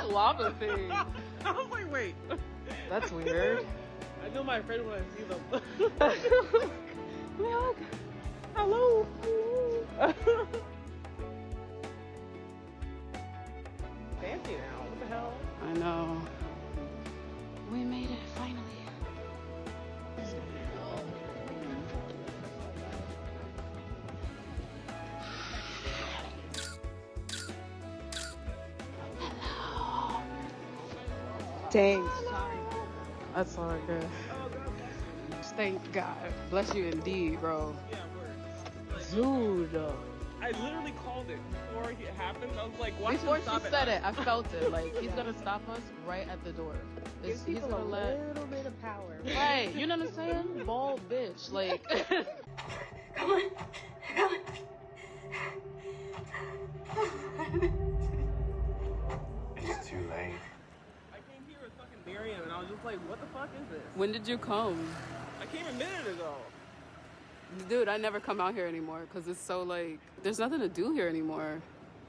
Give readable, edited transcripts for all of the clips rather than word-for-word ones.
lava thing? I was like, wait. That's weird. I know my friend when I see them. Look. Hello. Fancy now. What the hell? I know. We made it finally. Dang. Sorry. That's all good. Thank God. Bless you indeed, bro. Yeah, word. Dude. I literally called it before it happened. I was like, watch Before him she stop said it, I felt it. Like, he's gonna stop us right at the door. Give He's people gonna a little bit of power. Right, you know what I'm saying? Bald bitch. Like, Come on. Come on. It's too late. I came here with fucking Miriam and I was just like, what the fuck is this? when did you come? I came a minute ago. Dude, I never come out here anymore because it's so like, there's nothing to do here anymore.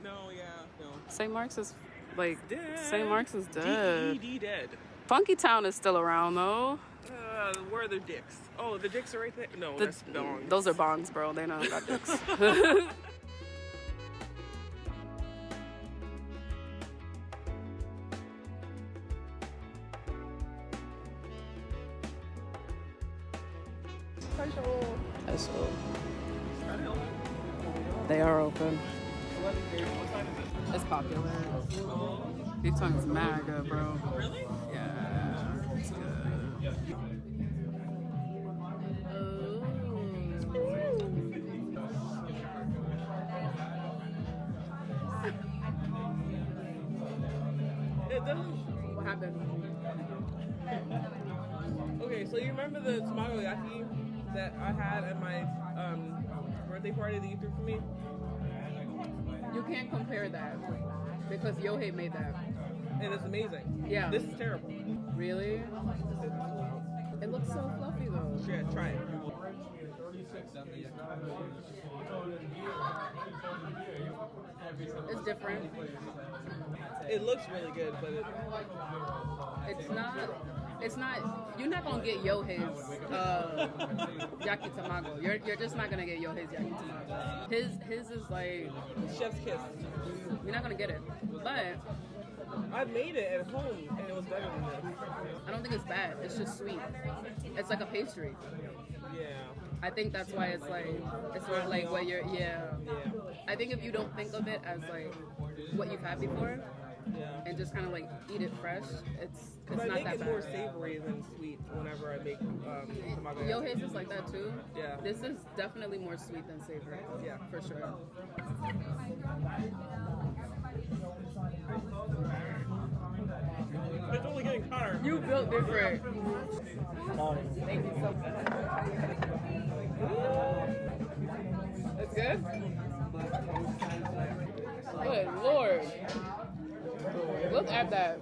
No, yeah, no. St. Mark's is like, Dead. St. Mark's is dead. D-E-D dead. Funky Town is still around though. Where are the dicks? Oh, the dicks are right there? No, that's bongs. Those are bongs, bro. They don't got dicks. That's all. They are open. It's popular. Beef tongue is mad good, bro. Really? Yeah, it's good. It doesn't. What happened? Okay, so you remember the tamagoyaki that I had at my birthday party that you threw for me? You can't compare that because Yohei made that. And it's amazing. Yeah. This is terrible. Really? It looks so fluffy though. Yeah, try it. It's different. It looks really good, but It's not. You're not gonna get Yohei's yaki tamago. You're just not gonna get Yohei's yaki tamago. His is like chef's kiss. you're not gonna get it. But I made it at home and it was better than this. I don't think it's bad. It's just sweet. It's like a pastry. Yeah. I think that's why it's sort of like what you're. Yeah. Yeah. I think if you don't think of it as like what you've had before. Yeah. And just kind of like eat it fresh. It's But not I make that it bad. more savory than sweet whenever I make tamagoyaki. Yohei's is like that too. Yeah. This is definitely more sweet than savory. Yeah. For sure. It's only getting hotter. You built different. Thank you so much. It's good? Good Lord. Look at that.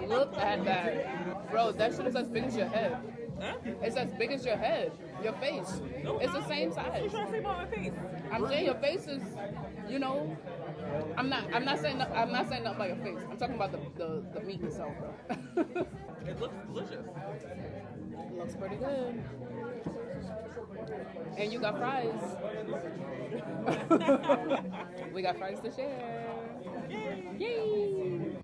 Look at that. Bro, that shit is as big as your head. Huh? It's as big as your head. Your face. It's the same What are you size. trying to say about my face? I'm saying your face is, you know, I'm not saying nothing about your face. I'm talking about the meat itself, bro. It looks delicious. It looks pretty good. And you got fries. We got fries to share. Yay!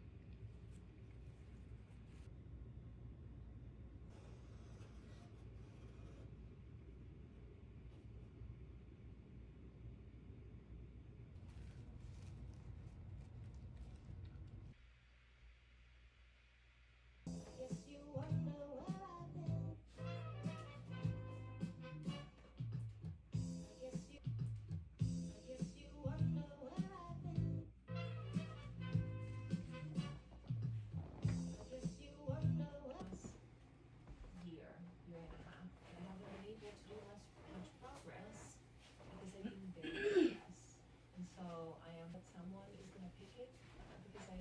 Someone is going to pick it because I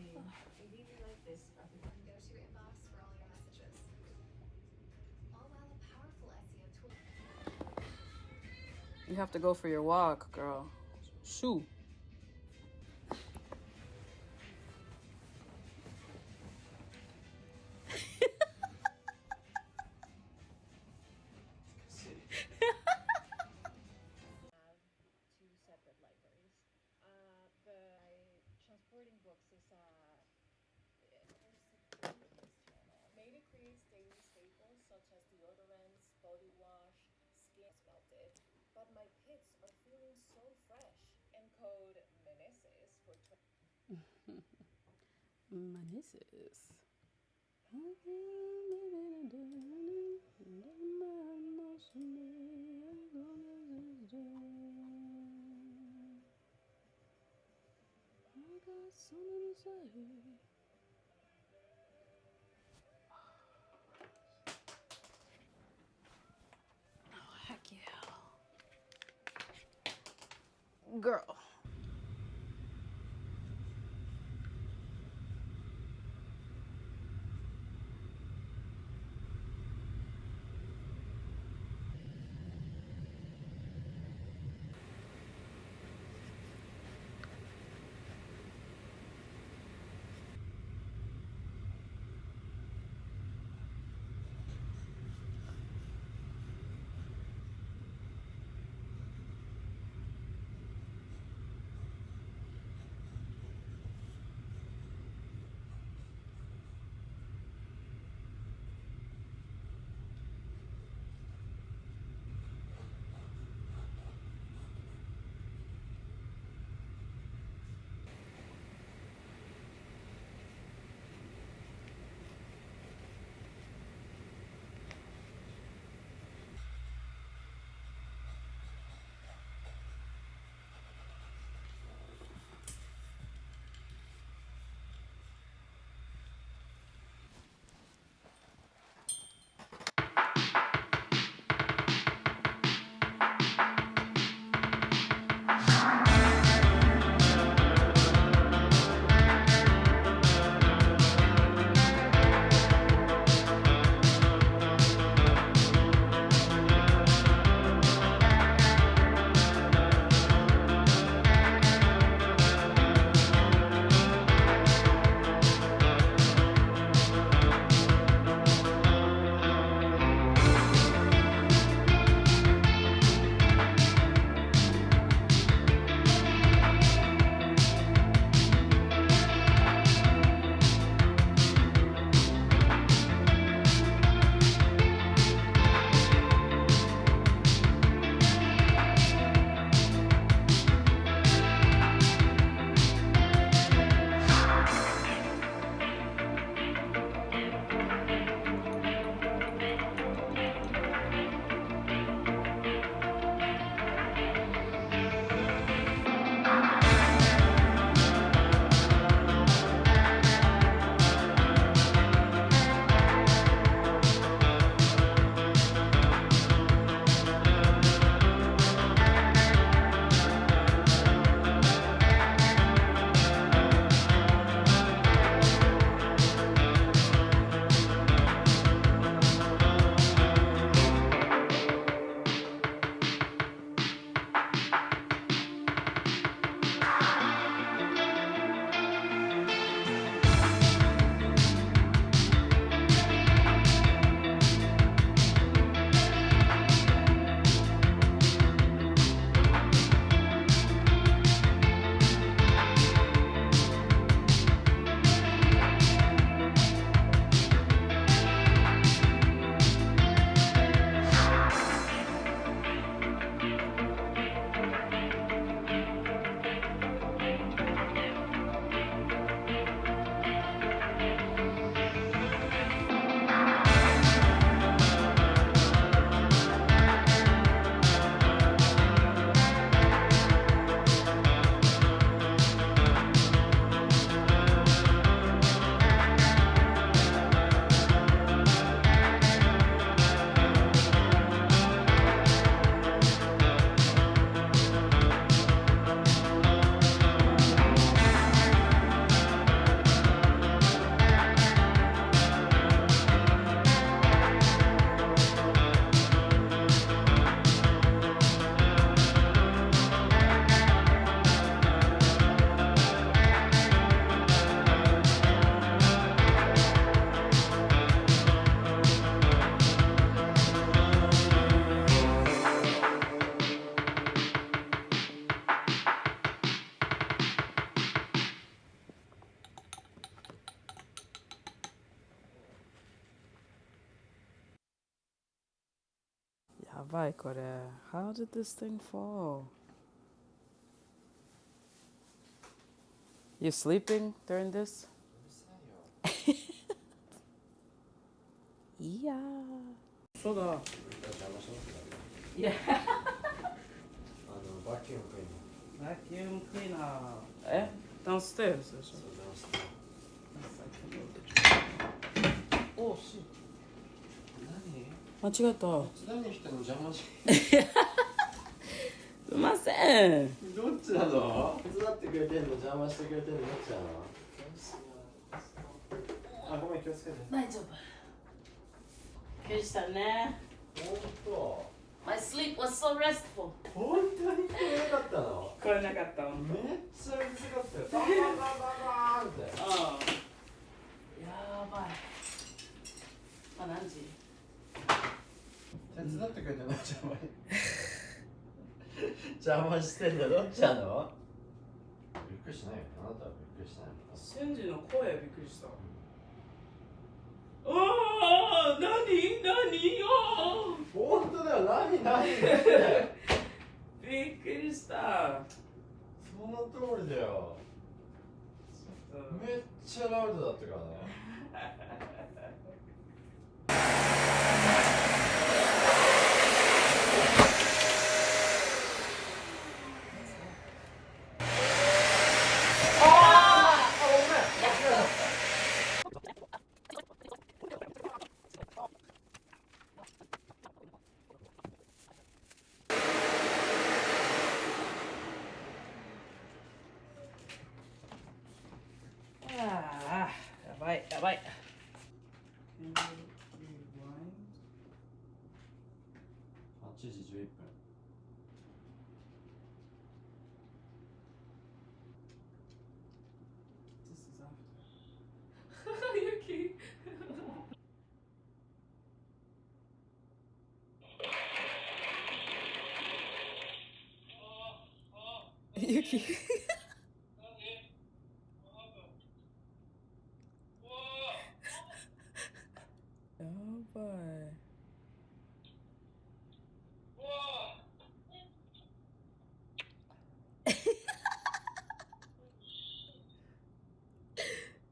really like this. Go to inbox for all your messages. All while a powerful SEO tool. You have to go for your walk, girl. Shoo. My nieces. I got something to say. Oh, heck yeah. Girl. Ja, vai, Korea. How did this thing fall? You sleeping during this? Yeah. そうだ。邪魔しますかいや。バキュームクリーナー。バキュームクリーナー。え downstairs でしょ。そう直して。おし。何？間違えた。手伝いに来たの邪魔し。すいません。どっちなの？手伝ってくれてんの邪魔してくれてんのどっちなの？あ、ごめん気をつけて。大丈夫。びっくりしたね。本当。My sleep was so restful. 本当に聞こえなかったの？聞こえなかった。めっちゃうるさかったよ。バンバンバンバンバンって。ああ。やばい。あ、何時？手伝ってくれてんの邪魔に。邪魔してんのどっちなの？びっくりしないよ。あなたはびっくりしないの？シンジの声びっくりした。ああ、何よ。本当だよ。何びっくりした。その通りだよ。めっちゃラウドだったからね。ああ、やばいやばい。8時11分。Yuki. Yuki. Oh boy.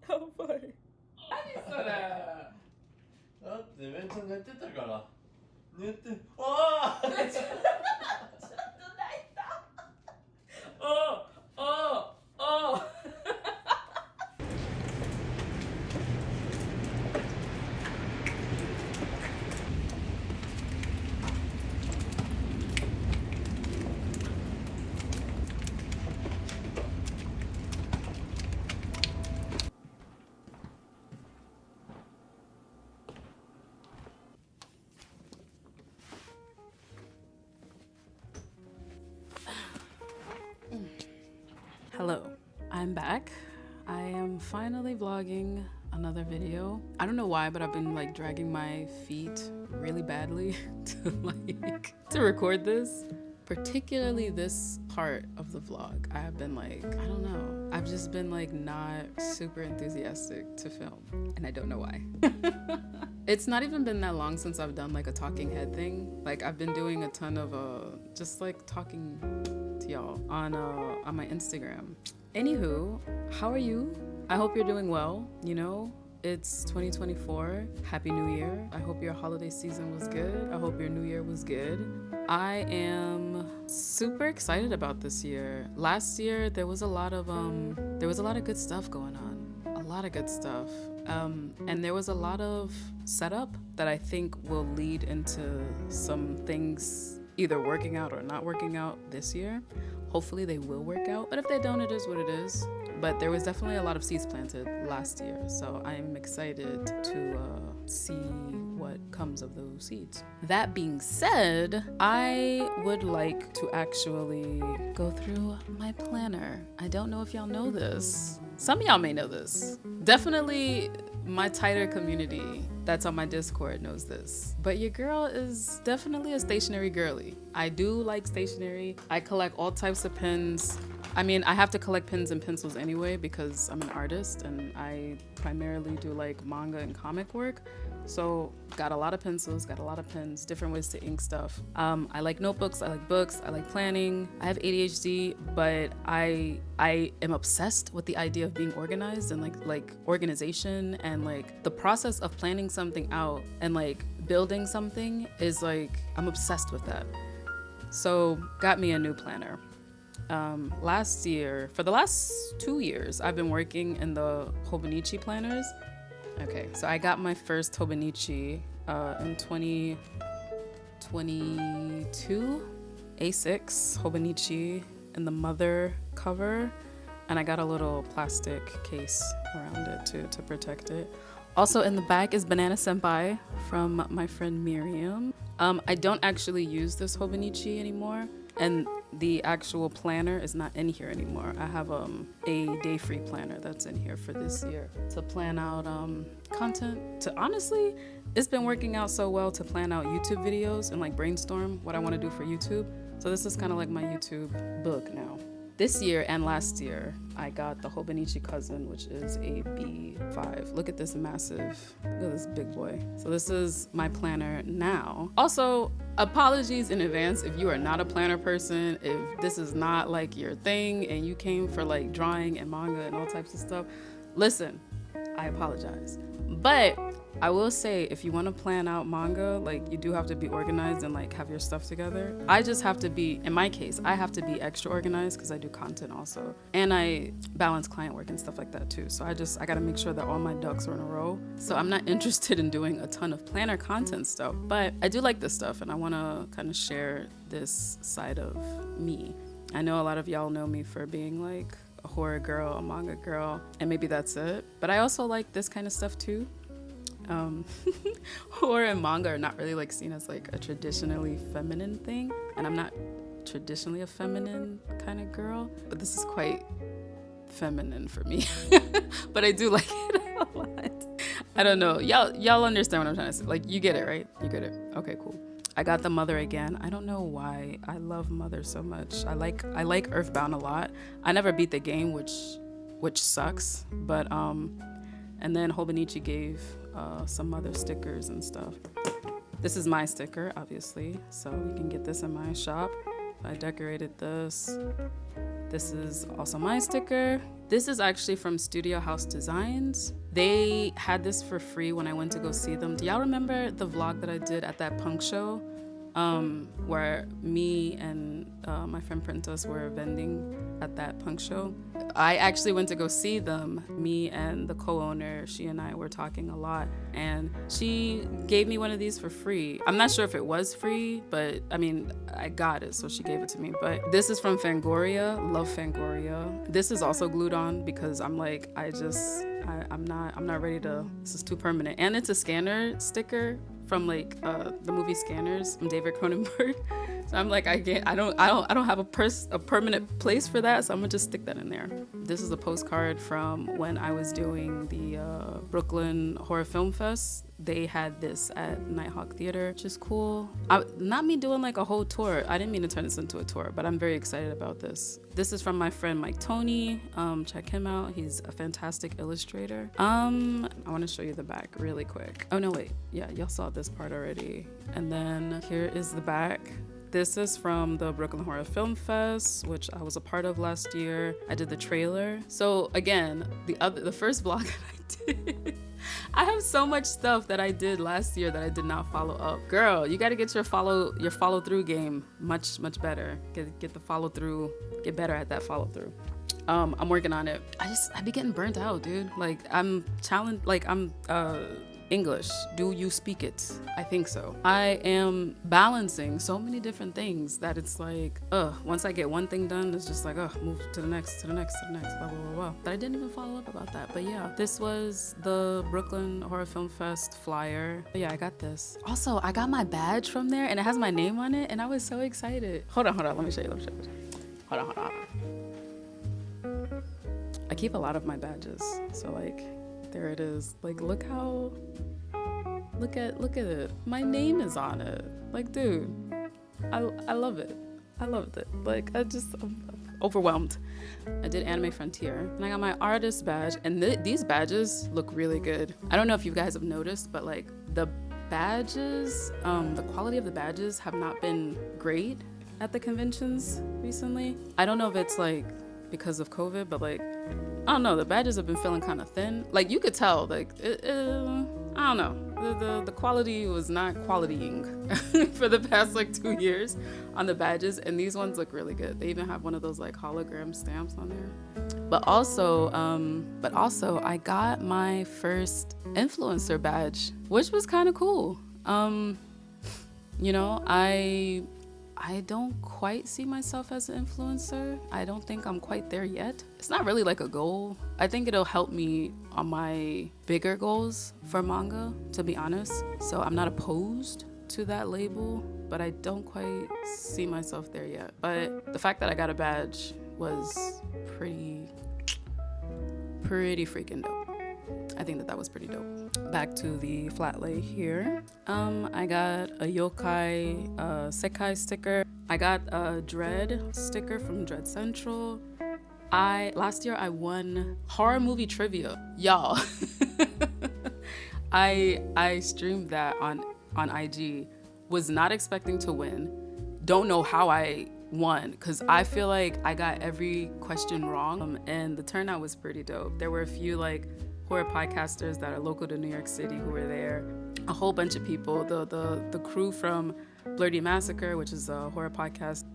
Oh boy. 何それ。だってめっちゃ寝てたから。寝て。わあ。ちょっと泣いた。おお。Hello, I'm back. I am finally vlogging another video. I don't know why, but I've been like dragging my feet really badly to record this. Particularly this part of the vlog. I have been like, I don't know. I've just been like not super enthusiastic to film, and I don't know why. It's not even been that long since I've done like a talking head thing. Like I've been doing a ton of just like talking to y'all on my Instagram. Anywho, how are you? I hope you're doing well. You know, it's 2024. Happy New Year. I hope your holiday season was good. I hope your New Year was good. I am super excited about this year. Last year there was a lot of good stuff going on. A lot of good stuff. And there was a lot of setup that I think will lead into some things either working out or not working out this year. Hopefully they will work out, but if they don't, it is what it is. But there was definitely a lot of seeds planted last year, so I'm excited to see what comes of those seeds. That being said, I would like to actually go through my planner. I don't know if y'all know this. Some of y'all may know this. Definitely my tighter community that's on my Discord knows this. But your girl is definitely a stationery girly. I do like stationery. I collect all types of pens. I mean, I have to collect pens and pencils anyway because I'm an artist and I primarily do like manga and comic work. So got a lot of pencils, got a lot of pens, different ways to ink stuff. I like notebooks, I like books, I like planning. I have ADHD, but I am obsessed with the idea of being organized and like organization and like the process of planning something out and like building something is like, I'm obsessed with that. So got me a new planner. Last year, for the last 2 years, I've been working in the Hobonichi planners. Okay, so I got my first Hobonichi in 2022, A6 Hobonichi in the mother cover, and I got a little plastic case around it to protect it. Also in the back is Banana Senpai from my friend Miriam. I don't actually use this Hobonichi anymore, and the actual planner is not in here anymore. I have a day-free planner that's in here for this year to plan out content. Honestly, it's been working out so well to plan out YouTube videos and like brainstorm what I want to do for YouTube. So this is kind of like my YouTube book now. This year and last year, I got the Hobonichi Cousin, which is a B5. Look at this massive, look at this big boy. So this is my planner now. Also, apologies in advance if you are not a planner person, if this is not like your thing and you came for like drawing and manga and all types of stuff. Listen, I apologize. But I will say, if you want to plan out manga, like you do have to be organized and like have your stuff together. I just have to be, in my case, I have to be extra organized because I do content also. And I balance client work and stuff like that too. So I got to make sure that all my ducks are in a row. So I'm not interested in doing a ton of planner content stuff, but I do like this stuff and I want to kind of share this side of me. I know a lot of y'all know me for being like a horror girl, a manga girl, and maybe that's it. But I also like this kind of stuff too. Horror and manga are not really like seen as like a traditionally feminine thing, and I'm not traditionally a feminine kind of girl, but this is quite feminine for me. But I do like it a lot. I don't know, y'all understand what I'm trying to say. Like, you get it, right? You get it. Okay, cool. I got the Mother again. I don't know why I love Mother so much. I like Earthbound a lot. I never beat the game, which sucks, but and then Hobonichi gave some other stickers and stuff. This is my sticker, obviously, so you can get this in my shop. I decorated this. This is also my sticker. This is actually from Studio House Designs. They had this for free when I went to go see them. Do y'all remember the vlog that I did at that punk show? Where me and my friend Princess were vending at that punk show. I actually went to go see them. Me and the co-owner, she and I were talking a lot, and she gave me one of these for free. I'm not sure if it was free, but I mean, I got it, so she gave it to me. But this is from Fangoria. Love Fangoria. This is also glued on because I'm like, I'm not ready to, this is too permanent. And it's a scanner sticker from like the movie Scanners from David Cronenberg. So I'm like, I don't have a permanent place for that, so I'm gonna just stick that in there. This is a postcard from when I was doing the Brooklyn Horror Film Fest. They had this at Nighthawk Theater, which is cool. Not me doing like a whole tour. I didn't mean to turn this into a tour, but I'm very excited about this. This is from my friend Mike Tony. Check him out. He's a fantastic illustrator. I want to show you the back really quick. Oh no, wait. Yeah, y'all saw this part already. And then here is the back. This is from the Brooklyn Horror Film Fest, which I was a part of last year. I did the trailer. So again, the first vlog that I did, I have so much stuff that I did last year that I did not follow up. Girl, you got to get your follow through game much better. Get the follow through, get better at that follow through. I'm working on it. I be getting burnt out, dude. Like I'm challenged, like I'm English. Do you speak it? I think so. I am balancing so many different things that it's like, once I get one thing done, it's just like, move to the next, blah, blah, blah. But I didn't even follow up about that. But yeah, this was the Brooklyn Horror Film Fest flyer. But yeah, I got this. Also, I got my badge from there and it has my name on it and I was so excited. Hold on. Let me show you. Hold on. I keep a lot of my badges. So like, there it is. Like, look at it. My name is on it. Like, dude, I love it. I loved it. Like, I'm overwhelmed. I did Anime Frontier and I got my artist badge, and these badges look really good. I don't know if you guys have noticed, but like the badges, the quality of the badges have not been great at the conventions recently. I don't know if it's like because of COVID, but like I don't know, the badges have been feeling kind of thin. Like you could tell, like I don't know, the quality was not qualitying for the past like 2 years on the badges, and these ones look really good. They even have one of those like hologram stamps on there. But also I got my first influencer badge, which was kind of cool. You know, I don't quite see myself as an influencer. I don't think I'm quite there yet. It's not really like a goal. I think it'll help me on my bigger goals for manga, to be honest. So I'm not opposed to that label, but I don't quite see myself there yet. But the fact that I got a badge was pretty freaking dope. I think that was pretty dope. Back to the flat lay here. I got a yokai sekai sticker. I got a dread sticker from Dread Central. Last year I won horror movie trivia. Y'all. I streamed that on IG. Was not expecting to win. Don't know how I won, because I feel like I got every question wrong, and the turnout was pretty dope. There were a few like horror podcasters that are local to New York City who were there. A whole bunch of people. The crew from Blurdy Massacre, which is a horror podcast.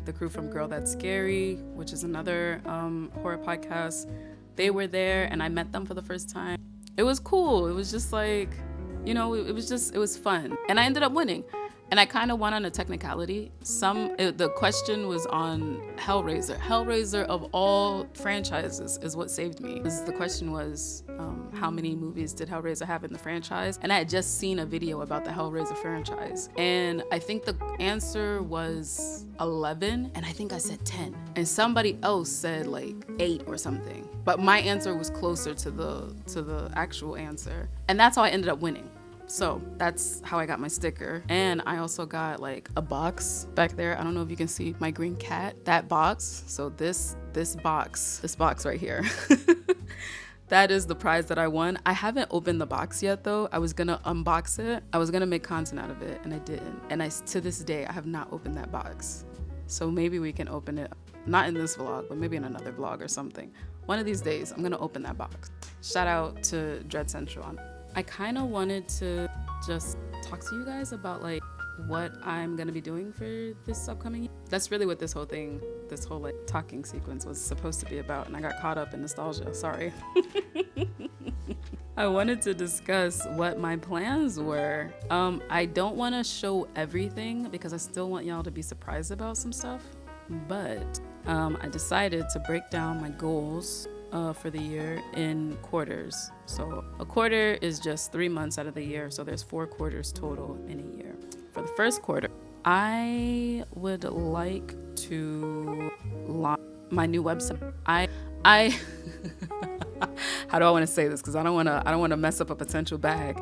The crew from Girl That's Scary, which is another horror podcast. They were there, and I met them for the first time. It was cool. It was just like, you know, it was fun. And I ended up winning. And I kind of won on a technicality. The question was on Hellraiser. Hellraiser of all franchises is what saved me. The question was, how many movies did Hellraiser have in the franchise? And I had just seen a video about the Hellraiser franchise. And I think the answer was 11, and I think I said 10. And somebody else said like 8 or something. But my answer was closer to the actual answer. And that's how I ended up winning. So that's how I got my sticker. And I also got like a box back there. I don't know if you can see my green cat, that box. So this box right here, that is the prize that I won. I haven't opened the box yet though. I was gonna unbox it. I was gonna make content out of it, and I didn't. And to this day, I have not opened that box. So maybe we can open it, not in this vlog, but maybe in another vlog or something. One of these days, I'm gonna open that box. Shout out to Dread Central. I kind of wanted to just talk to you guys about like what I'm gonna be doing for this upcoming year. That's really what this whole like talking sequence was supposed to be about, and I got caught up in nostalgia, sorry. I wanted to discuss what my plans were. I don't want to show everything because I still want y'all to be surprised about some stuff, but I decided to break down my goals for the year in quarters. So a quarter is just 3 months out of the year, so there's 4 quarters total in a year. For the first quarter, I would like to launch my new website. I how do I want to say this, because I don't want to mess up a potential bag.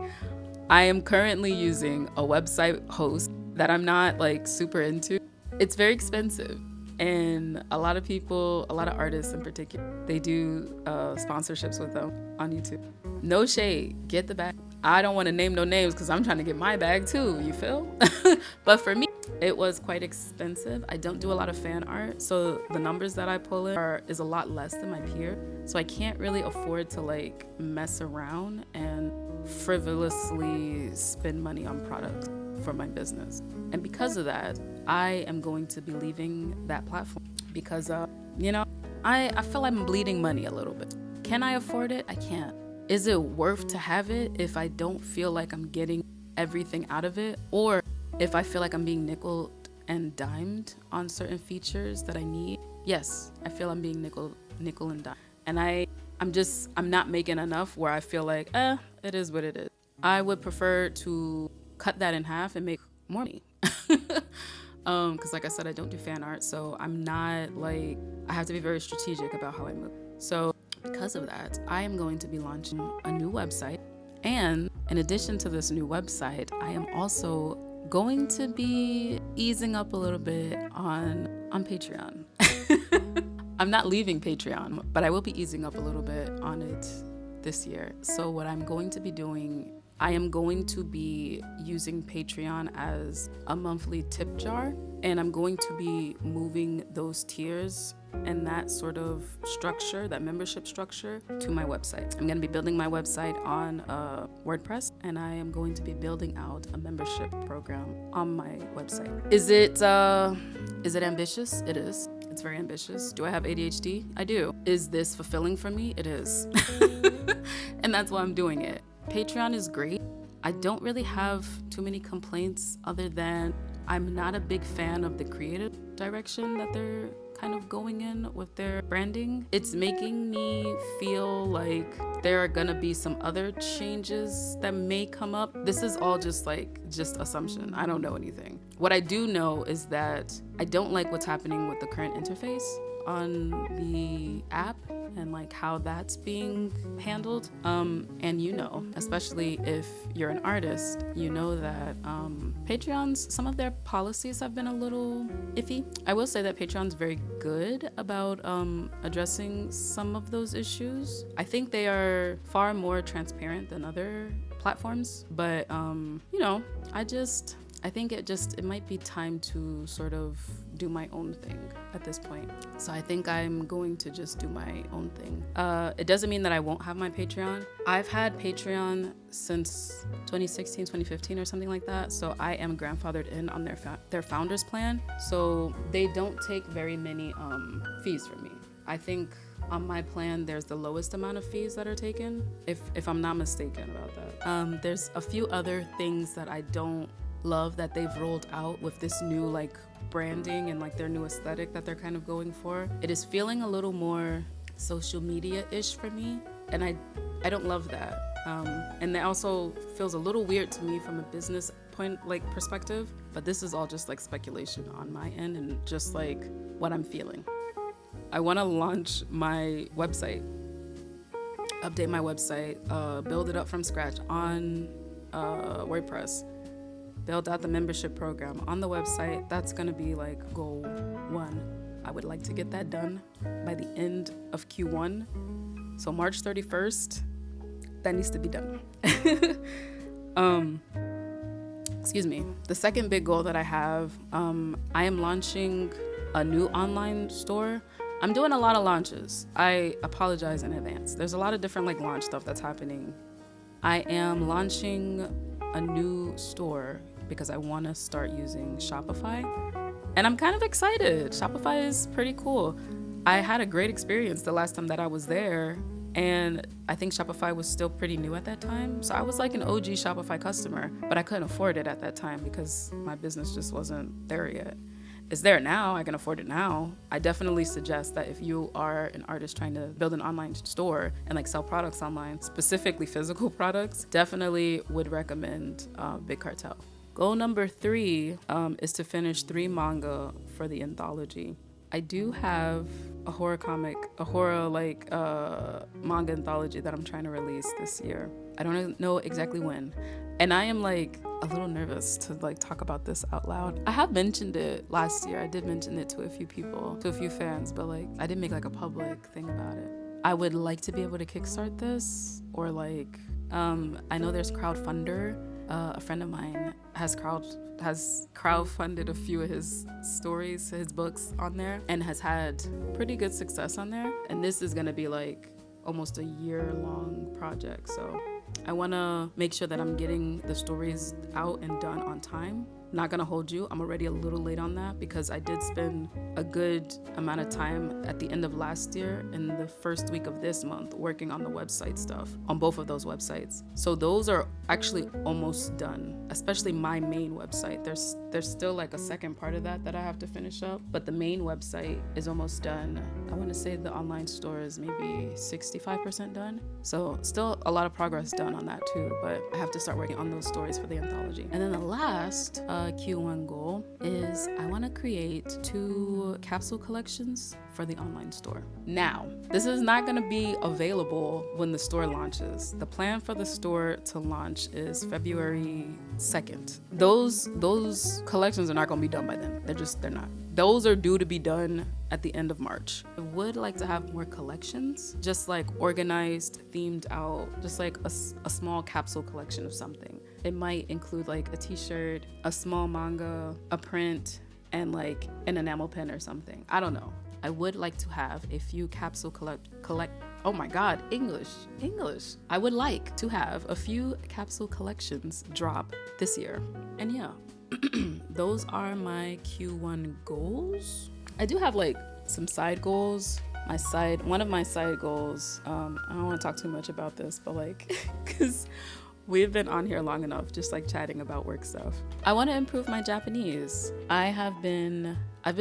I am currently using a website host that I'm not like super into. It's very expensive. And a lot of people, a lot of artists in particular, they do sponsorships with them on YouTube. No shade, get the bag. I don't want to name no names because I'm trying to get my bag too, you feel? But for me, it was quite expensive. I don't do a lot of fan art, so the numbers that I pull in is a lot less than my peer. So I can't really afford to like mess around and frivolously spend money on products for my business. And because of that, I am going to be leaving that platform because, you know, I feel I'm bleeding money a little bit. Can I afford it? I can't. Is it worth to have it if I don't feel like I'm getting everything out of it? Or if I feel like I'm being nickel and dimed on certain features that I need? Yes, I feel I'm being nickel and dimed. And I'm not making enough where I feel like, it is what it is. I would prefer to cut that in half and make more money. Because like I said, I don't do fan art, so I'm not like, I have to be very strategic about how I move. So because of that, I am going to be launching a new website. And in addition to this new website, I am also going to be easing up a little bit on Patreon. I'm not leaving Patreon, but I will be easing up a little bit on it this year. So what I'm going to be doing, I am going to be using Patreon as a monthly tip jar, and I'm going to be moving those tiers and that sort of structure, that membership structure, to my website. I'm going to be building my website on WordPress, and I am going to be building out a membership program on my website. Is it ambitious? It is. It's very ambitious. Do I have ADHD? I do. Is this fulfilling for me? It is. And that's why I'm doing it. Patreon is great. I don't really have too many complaints other than I'm not a big fan of the creative direction that they're kind of going in with their branding. It's making me feel like there are gonna be some other changes that may come up. This is all just assumption. I don't know anything. What I do know is that I don't like what's happening with the current interface on the app and like how that's being handled. And especially if you're an artist, you know that Patreon's, some of their policies have been a little iffy. I will say that Patreon's very good about addressing some of those issues. I think they are far more transparent than other platforms, but I think it might be time to sort of do my own thing at this point. So I think I'm going to just do my own thing. It doesn't mean that I won't have my Patreon. I've had Patreon since 2016, 2015 or something like that. So I am grandfathered in on their founders plan. So they don't take very many fees from me. I think on my plan, there's the lowest amount of fees that are taken, if I'm not mistaken about that. There's a few other things that I don't love that they've rolled out with this new branding and their new aesthetic that they're kind of going for. It is feeling a little more social media-ish for me, and I don't love that. And it also feels a little weird to me from a business perspective, but this is all just speculation on my end and just what I'm feeling. I want to launch my website, update my website, build it up from scratch on WordPress, build out the membership program on the website. That's gonna be goal one. I would like to get that done by the end of Q1. So March 31st, that needs to be done. Excuse me. The second big goal that I have, I am launching a new online store. I'm doing a lot of launches. I apologize in advance. There's a lot of different launch stuff that's happening. I am launching a new store because I want to start using Shopify, and I'm kind of excited. Shopify is pretty cool. I had a great experience the last time that I was there, and I think Shopify was still pretty new at that time. So I was an OG Shopify customer, but I couldn't afford it at that time because my business just wasn't there yet. It's there now. I can afford it now. I definitely suggest that if you are an artist trying to build an online store and sell products online, specifically physical products, definitely would recommend Big Cartel. Goal number 3 is to finish 3 manga for the anthology. I do have a horror manga anthology that I'm trying to release this year. I don't know exactly when. And I am a little nervous to talk about this out loud. I have mentioned it last year. I did mention it to a few people, to a few fans, but I didn't make a public thing about it. I would like to be able to kickstart this, or I know there's crowdfunder. A friend of mine has crowdfunded a few of his stories, his books on there, and has had pretty good success on there. And this is gonna be almost a year-long project. So I wanna make sure that I'm getting the stories out and done on time. Not gonna hold you, I'm already a little late on that because I did spend a good amount of time at the end of last year and the first week of this month working on the website stuff, on both of those websites. So those are actually almost done, especially my main website. There's still a second part of that I have to finish up, but the main website is almost done. I wanna say the online store is maybe 65% done. So still a lot of progress done on that too, but I have to start working on those stories for the anthology. And then the last Q1 goal is I want to create 2 capsule collections for the online store. Now, this is not going to be available when the store launches. The plan for the store to launch is February 2nd. Those collections are not going to be done by then. They're not. Those are due to be done at the end of March. I would like to have more collections, just organized, themed out, just a small capsule collection of something. It might include a t-shirt, a small manga, a print, and an enamel pen or something. I don't know. I would like to have a few capsule oh my god, English. I would like to have a few capsule collections drop this year. And yeah, those are my Q1 goals. I do have like some side goals. One of my side goals, I don't want to talk too much about this, but like, because we've been on here long enough just like chatting about work stuff. I want to improve my Japanese. I've been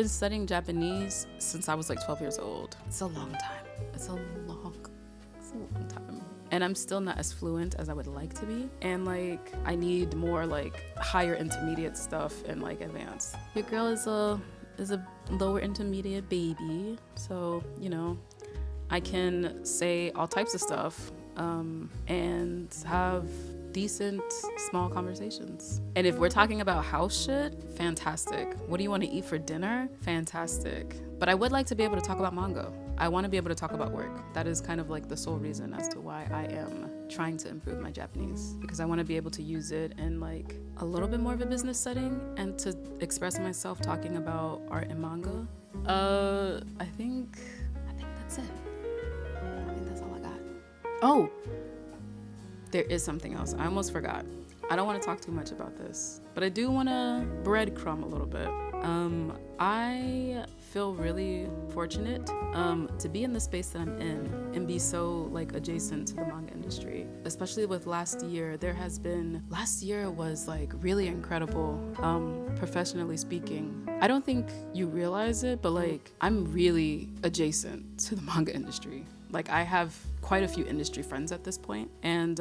studying Japanese since I was like 12 years old. It's a long time. It's a long time. And I'm still not as fluent as I would like to be. And like, I need more like higher intermediate stuff and like advanced. Your girl is a lower intermediate baby. So, you know, I can say all types of stuff and have decent small conversations. And if we're talking about house shit, fantastic. What do you want to eat for dinner? Fantastic. But I would like to be able to talk about manga. I want to be able to talk about work. That is kind of like the sole reason as to why I am trying to improve my Japanese, because I want to be able to use it in like a little bit more of a business setting and to express myself talking about art and manga. I think that's it. I think that's all I got. Oh, there is something else. I almost forgot. I don't want to talk too much about this, but I do want to breadcrumb a little bit. I feel really fortunate to be in the space that I'm in and be so like adjacent to the manga industry, especially with last year. Last year was like really incredible, professionally speaking. I don't think you realize it, but like I'm really adjacent to the manga industry. Like I have quite a few industry friends at this point, and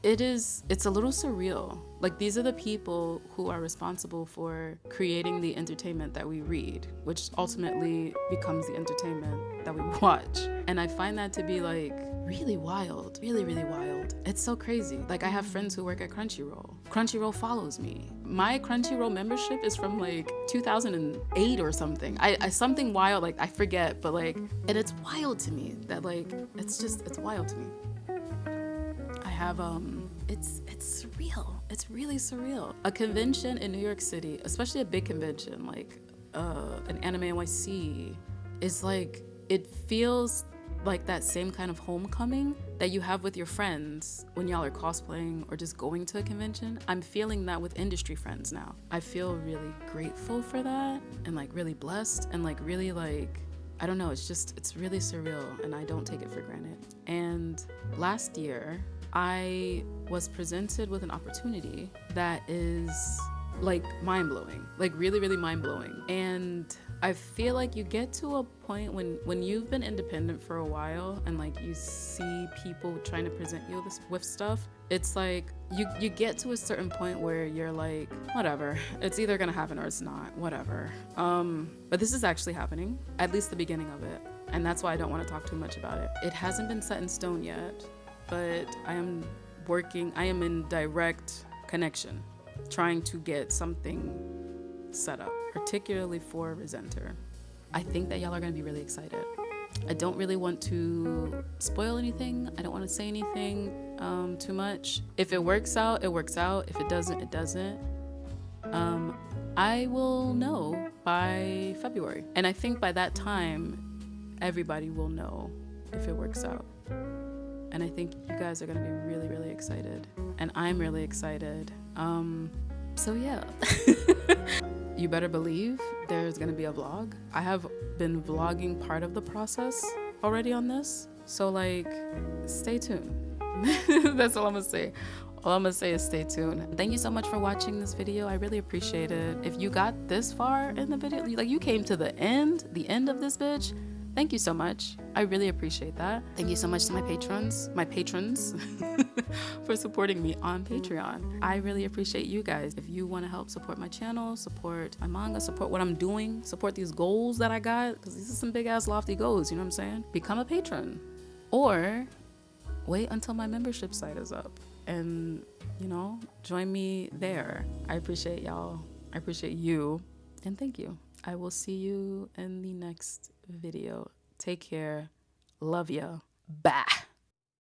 it's a little surreal. Like these are the people who are responsible for creating the entertainment that we read, which ultimately becomes the entertainment that we watch. And I find that to be like really wild, really wild. It's so crazy. Like I have friends who work at Crunchyroll. Crunchyroll follows me. My Crunchyroll membership is from like 2008 or something. I something wild, like I forget, but like, and it's wild to me that like, it's wild to me. I have, it's surreal. It's really surreal. A convention in New York City, especially a big convention like an Anime NYC, is like, it feels like that same kind of homecoming that you have with your friends when y'all are cosplaying or just going to a convention. I'm feeling that with industry friends now. I feel really grateful for that and like really blessed and like really like, I don't know, it's really surreal and I don't take it for granted. And last year, I was presented with an opportunity that is like mind-blowing, like really mind-blowing. And I feel like you get to a point when you've been independent for a while and like you see people trying to present you with stuff, it's like you get to a certain point where you're like, whatever, it's either gonna happen or it's not, whatever. But this is actually happening, at least the beginning of it. And that's why I don't want to talk too much about it. It hasn't been set in stone yet, but I am in direct connection, trying to get something set up, particularly for Resenter. I think that y'all are gonna be really excited. I don't really want to spoil anything. I don't want to say anything too much. If it works out, it works out. If it doesn't, it doesn't. I will know by February. And I think by that time, everybody will know if it works out. And I think you guys are gonna be really excited. And I'm really excited. So yeah. You better believe there's gonna be a vlog. I have been vlogging part of the process already on this. So like, stay tuned. That's all I'm gonna say. All I'm gonna say is stay tuned. Thank you so much for watching this video. I really appreciate it. If you got this far in the video, like you came to the end of this bitch, thank you so much. I really appreciate that. Thank you so much to my patrons for supporting me on Patreon. I really appreciate you guys. If you want to help support my channel, support my manga, support what I'm doing, support these goals that I got, because these are some big ass lofty goals, you know what I'm saying? Become a patron. Or wait until my membership site is up and, you know, join me there. I appreciate y'all. I appreciate you. And thank you. I will see you in the next video. Take care. Love ya. Bye.